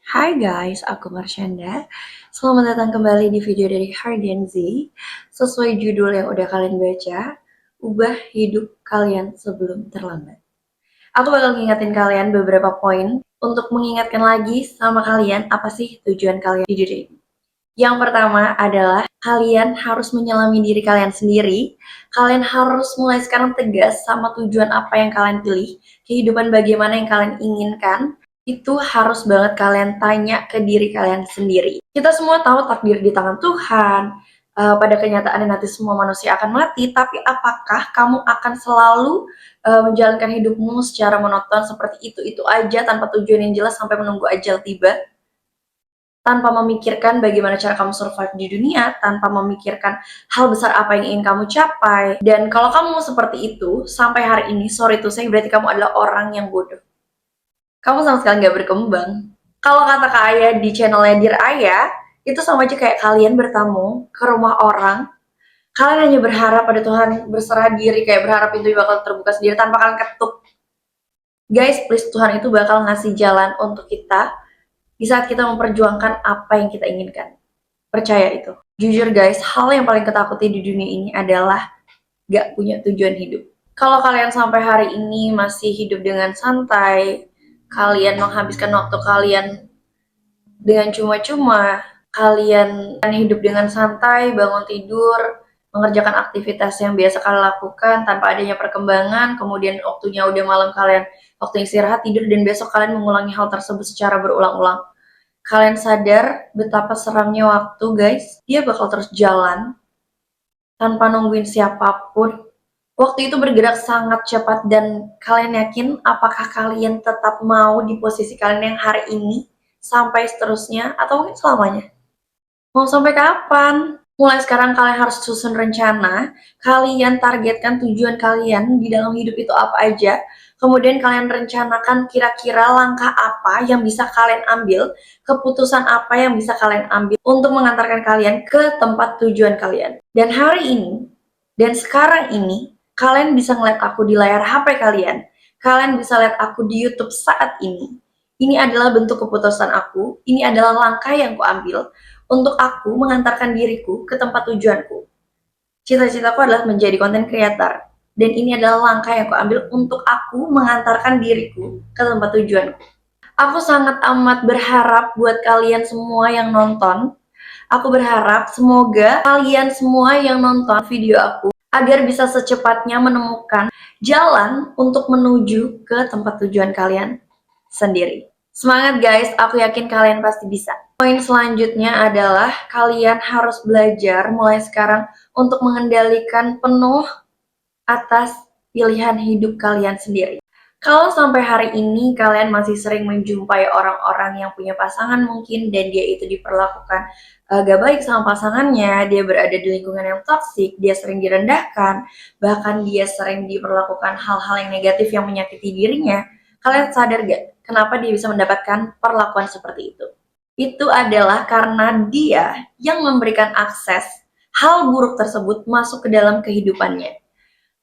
Hai guys, aku Marshanda. Selamat datang kembali di video dari Hardian Z. Sesuai judul yang udah kalian baca, ubah hidup kalian sebelum terlambat. Aku bakal ngingetin kalian beberapa poin untuk mengingatkan lagi sama kalian apa sih tujuan kalian di dunia ini. Yang pertama adalah kalian harus menyelami diri kalian sendiri. Kalian harus mulai sekarang tegas sama tujuan apa yang kalian pilih, kehidupan bagaimana yang kalian inginkan. Itu harus banget kalian tanya ke diri kalian sendiri. Kita semua tahu takdir di tangan Tuhan. Pada kenyataannya nanti semua manusia akan mati, tapi apakah kamu akan selalu menjalankan hidupmu secara monoton seperti itu aja tanpa tujuan yang jelas sampai menunggu ajal tiba? Tanpa memikirkan bagaimana cara kamu survive di dunia, tanpa memikirkan hal besar apa yang ingin kamu capai. Dan kalau kamu seperti itu, sampai hari ini, sorry to say, berarti kamu adalah orang yang bodoh. Kamu sama sekali nggak berkembang. Kalau kata Kak Ayah di channelnya Dear Ayah, itu sama aja kayak kalian bertamu ke rumah orang, kalian hanya berharap pada Tuhan, berserah diri, kayak berharap pintunya bakal terbuka sendiri tanpa kalian ketuk. Guys, please, Tuhan itu bakal ngasih jalan untuk kita di saat kita memperjuangkan apa yang kita inginkan. Percaya itu. Jujur guys, hal yang paling ketakuti di dunia ini adalah gak punya tujuan hidup. Kalau kalian sampai hari ini masih hidup dengan santai, kalian menghabiskan waktu kalian dengan cuma-cuma, kalian hidup dengan santai, bangun tidur, mengerjakan aktivitas yang biasa kalian lakukan tanpa adanya perkembangan, kemudian waktunya udah malam kalian waktu istirahat, tidur, dan besok kalian mengulangi hal tersebut secara berulang-ulang. Kalian sadar betapa seramnya waktu guys, dia bakal terus jalan tanpa nungguin siapapun. Waktu itu bergerak sangat cepat dan kalian yakin apakah kalian tetap mau di posisi kalian yang hari ini sampai seterusnya atau mungkin selamanya? Mau sampai kapan? Mulai sekarang kalian harus susun rencana, kalian targetkan tujuan kalian di dalam hidup itu apa aja, kemudian kalian rencanakan kira-kira langkah apa yang bisa kalian ambil, keputusan apa yang bisa kalian ambil untuk mengantarkan kalian ke tempat tujuan kalian. Dan hari ini, dan sekarang ini, kalian bisa ngeliat aku di layar HP kalian bisa lihat aku di YouTube saat ini. Ini adalah bentuk keputusan aku, ini adalah langkah yang kuambil untuk aku mengantarkan diriku ke tempat tujuanku. Cita-citaku adalah menjadi content creator, dan ini adalah langkah yang kuambil untuk aku mengantarkan diriku ke tempat tujuanku. Aku sangat amat berharap buat kalian semua yang nonton, aku berharap semoga kalian semua yang nonton video aku agar bisa secepatnya menemukan jalan untuk menuju ke tempat tujuan kalian sendiri. Semangat guys, aku yakin kalian pasti bisa. Poin selanjutnya adalah kalian harus belajar mulai sekarang untuk mengendalikan penuh atas pilihan hidup kalian sendiri. Kalau sampai hari ini kalian masih sering menjumpai orang-orang yang punya pasangan mungkin dan dia itu diperlakukan gak baik sama pasangannya, dia berada di lingkungan yang toksik, dia sering direndahkan, bahkan dia sering diperlakukan hal-hal yang negatif yang menyakiti dirinya, kalian sadar gak kenapa dia bisa mendapatkan perlakuan seperti itu? Itu adalah karena dia yang memberikan akses hal buruk tersebut masuk ke dalam kehidupannya.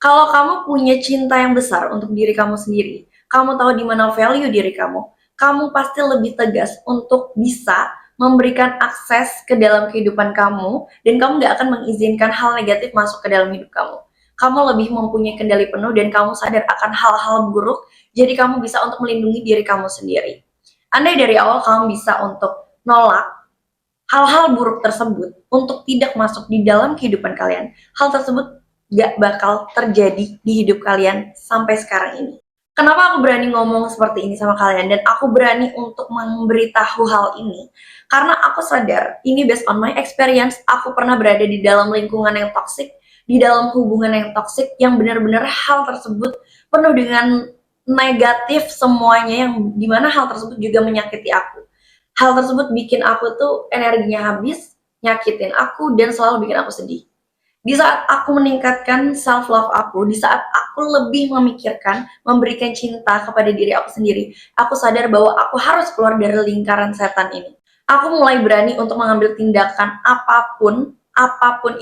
Kalau kamu punya cinta yang besar untuk diri kamu sendiri, kamu tahu di mana value diri kamu pasti lebih tegas untuk bisa memberikan akses ke dalam kehidupan kamu, dan kamu gak akan mengizinkan hal negatif masuk ke dalam hidup kamu. Kamu lebih mempunyai kendali penuh dan kamu sadar akan hal-hal buruk, jadi kamu bisa untuk melindungi diri kamu sendiri. Andai dari awal kamu bisa untuk nolak hal-hal buruk tersebut untuk tidak masuk di dalam kehidupan kalian, hal tersebut gak bakal terjadi di hidup kalian sampai sekarang ini. Kenapa aku berani ngomong seperti ini sama kalian dan aku berani untuk memberitahu hal ini? Karena aku sadar, ini based on my experience, aku pernah berada di dalam lingkungan yang toksik, di dalam hubungan yang toksik, yang benar-benar hal tersebut penuh dengan negatif semuanya, yang dimana hal tersebut juga menyakiti aku. Hal tersebut bikin aku tuh energinya habis, nyakitin aku, dan selalu bikin aku sedih. Di saat aku meningkatkan self love aku, di saat aku lebih memikirkan memberikan cinta kepada diri aku sendiri, aku sadar bahwa aku harus keluar dari lingkaran setan ini. Aku mulai berani untuk mengambil tindakan apapun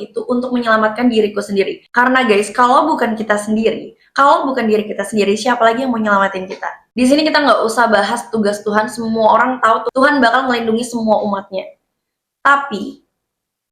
itu untuk menyelamatkan diriku sendiri. Karena guys, kalau bukan kita sendiri, Kalau bukan diri kita sendiri, siapa lagi yang mau nyelamatin kita? Di sini kita nggak usah bahas tugas Tuhan, semua orang tahu Tuhan bakal melindungi semua umatnya. Tapi,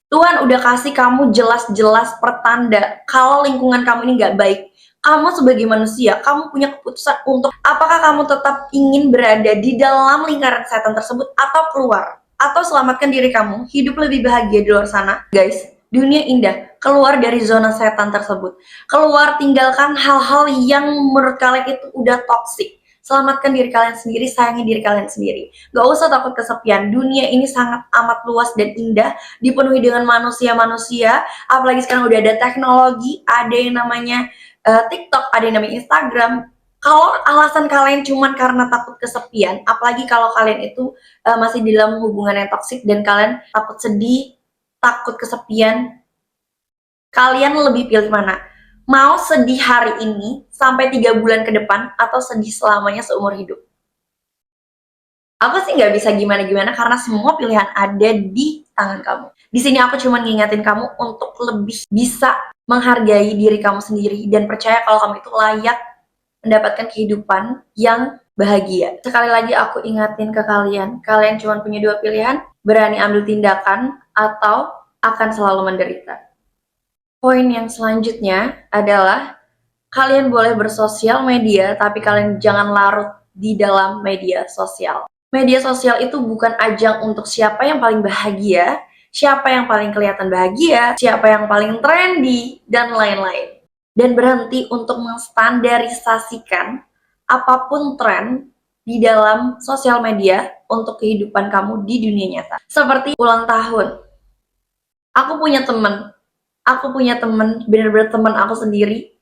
Tuhan udah kasih kamu jelas-jelas pertanda kalau lingkungan kamu ini nggak baik. Kamu sebagai manusia, kamu punya keputusan untuk apakah kamu tetap ingin berada di dalam lingkaran setan tersebut atau keluar. Atau selamatkan diri kamu, hidup lebih bahagia di luar sana. Guys, dunia indah, keluar dari zona setan tersebut. Keluar, tinggalkan hal-hal yang menurut kalian itu udah toksik. Selamatkan diri kalian sendiri, sayangi diri kalian sendiri. Gak usah takut kesepian, dunia ini sangat amat luas dan indah, dipenuhi dengan manusia-manusia, apalagi sekarang udah ada teknologi, ada yang namanya TikTok, ada yang namanya Instagram. Kalau alasan kalian cuman karena takut kesepian, apalagi kalau kalian itu masih di dalam hubungan yang toksik dan kalian takut sedih, takut kesepian, kalian lebih pilih mana? Mau sedih hari ini sampai 3 bulan ke depan atau sedih selamanya seumur hidup? Aku sih nggak bisa gimana-gimana karena semua pilihan ada di tangan kamu. Di sini aku cuma ngingetin kamu untuk lebih bisa menghargai diri kamu sendiri dan percaya kalau kamu itu layak mendapatkan kehidupan yang bahagia. Sekali lagi aku ingatin ke kalian, kalian cuma punya 2 pilihan, berani ambil tindakan atau akan selalu menderita. Poin yang selanjutnya adalah kalian boleh bersosial media, tapi kalian jangan larut di dalam media sosial. Media sosial itu bukan ajang untuk siapa yang paling bahagia, siapa yang paling kelihatan bahagia, siapa yang paling trendy, dan lain-lain. Dan berhenti untuk menstandarisasikan apapun tren di dalam sosial media untuk kehidupan kamu di dunia nyata. Seperti ulang tahun. Aku punya temen, bener-bener temen aku sendiri.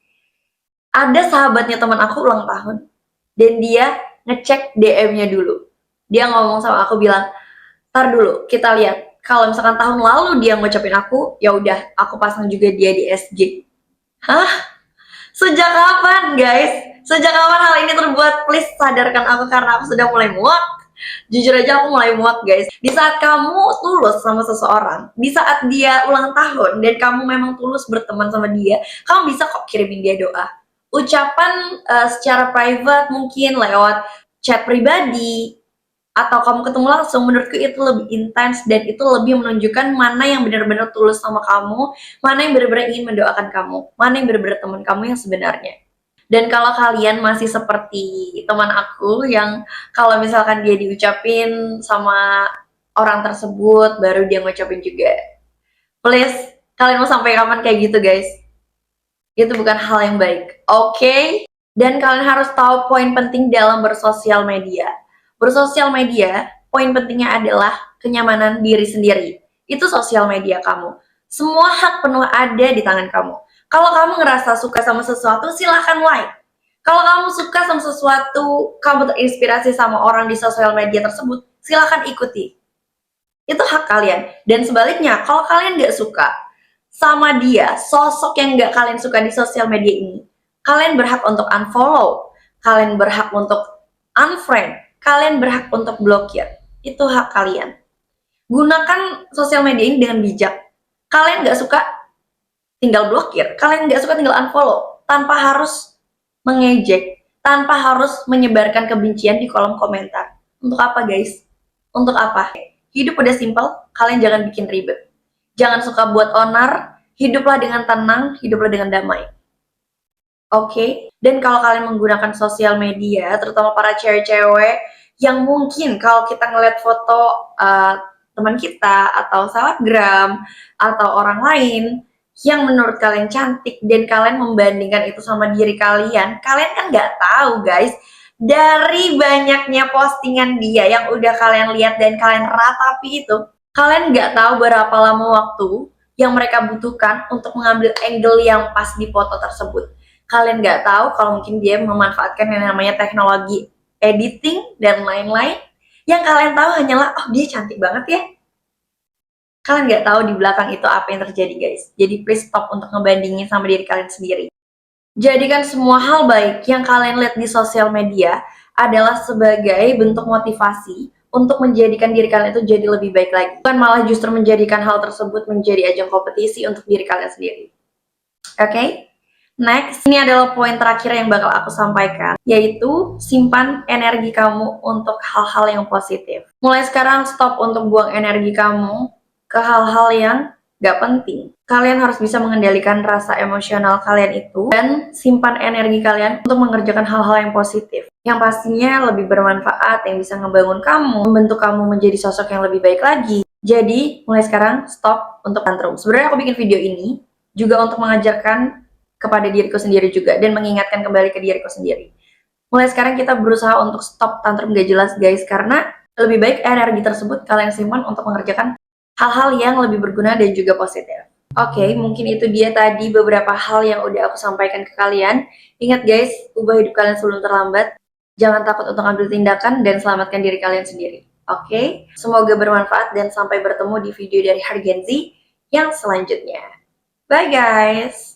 Ada sahabatnya teman aku ulang tahun. Dan dia ngecek DM-nya dulu. Dia ngomong sama aku bilang, "Tar dulu, kita lihat. Kalau misalkan tahun lalu dia ngucapin aku, ya udah, aku pasang juga dia di SG." Hah? Sejak kapan, guys? Sejak kapan hal ini terbuat? Please sadarkan aku karena aku sudah mulai muak. Jujur aja aku mulai muak, guys. Di saat kamu tulus sama seseorang, di saat dia ulang tahun dan kamu memang tulus berteman sama dia, kamu bisa kok kirimin dia doa. Ucapan secara private mungkin lewat chat pribadi atau kamu ketemu langsung, menurutku itu lebih intens dan itu lebih menunjukkan mana yang benar-benar tulus sama kamu, mana yang benar-benar ingin mendoakan kamu, mana yang benar-benar teman kamu yang sebenarnya. Dan kalau kalian masih seperti teman aku yang kalau misalkan dia diucapin sama orang tersebut baru dia ngucapin juga, please, kalian mau sampai kapan kayak gitu, guys? Itu bukan hal yang baik, oke? Dan kalian harus tahu poin penting dalam bersosial media. Bersosial media, poin pentingnya adalah kenyamanan diri sendiri. Itu sosial media kamu. Semua hak penuh ada di tangan kamu. Kalau kamu ngerasa suka sama sesuatu, silahkan like. Kalau kamu suka sama sesuatu, kamu terinspirasi sama orang di sosial media tersebut, silahkan ikuti. Itu hak kalian. Dan sebaliknya, kalau kalian nggak suka sama dia, sosok yang nggak kalian suka di sosial media ini, kalian berhak untuk unfollow, kalian berhak untuk unfriend, kalian berhak untuk blokir. Itu hak kalian. Gunakan sosial media ini dengan bijak. Kalian nggak suka, tinggal blokir. Kalian nggak suka, tinggal unfollow. Tanpa harus mengejek, tanpa harus menyebarkan kebencian di kolom komentar. Untuk apa, guys? Untuk apa? Hidup udah simple, kalian jangan bikin ribet. Jangan suka buat onar, hiduplah dengan tenang, hiduplah dengan damai. Oke? Dan kalau kalian menggunakan sosial media, terutama para cewek-cewek, yang mungkin kalau kita ngeliat foto teman kita, atau selebgram, atau orang lain, yang menurut kalian cantik, dan kalian membandingkan itu sama diri kalian kan nggak tahu, guys. Dari banyaknya postingan dia yang udah kalian lihat dan kalian ratapi itu, kalian nggak tahu berapa lama waktu yang mereka butuhkan untuk mengambil angle yang pas di foto tersebut. Kalian nggak tahu kalau mungkin dia memanfaatkan yang namanya teknologi editing dan lain-lain. Yang kalian tahu hanyalah, oh dia cantik banget ya. Kalian nggak tahu di belakang itu apa yang terjadi, guys. Jadi please stop untuk ngebandingin sama diri kalian sendiri. Jadikan semua hal baik yang kalian lihat di sosial media adalah sebagai bentuk motivasi untuk menjadikan diri kalian itu jadi lebih baik lagi. Bukan malah justru menjadikan hal tersebut menjadi ajang kompetisi untuk diri kalian sendiri. Oke? Next, ini adalah poin terakhir yang bakal aku sampaikan, yaitu simpan energi kamu untuk hal-hal yang positif. Mulai sekarang stop untuk buang energi kamu ke hal-hal yang gak penting. Kalian harus bisa mengendalikan rasa emosional kalian itu dan simpan energi kalian untuk mengerjakan hal-hal yang positif. Yang pastinya lebih bermanfaat, yang bisa ngebangun kamu, membentuk kamu menjadi sosok yang lebih baik lagi. Jadi, mulai sekarang stop untuk tantrum. Sebenarnya aku bikin video ini juga untuk mengajarkan kepada diriku sendiri juga dan mengingatkan kembali ke diriku sendiri. Mulai sekarang kita berusaha untuk stop tantrum gak jelas guys, karena lebih baik energi tersebut kalian simpan untuk mengerjakan hal-hal yang lebih berguna dan juga positif. Oke, mungkin itu dia tadi beberapa hal yang udah aku sampaikan ke kalian. Ingat guys, ubah hidup kalian sebelum terlambat. Jangan takut untuk ambil tindakan dan selamatkan diri kalian sendiri. Oke, semoga bermanfaat dan sampai bertemu di video dari Hargenzi yang selanjutnya. Bye guys!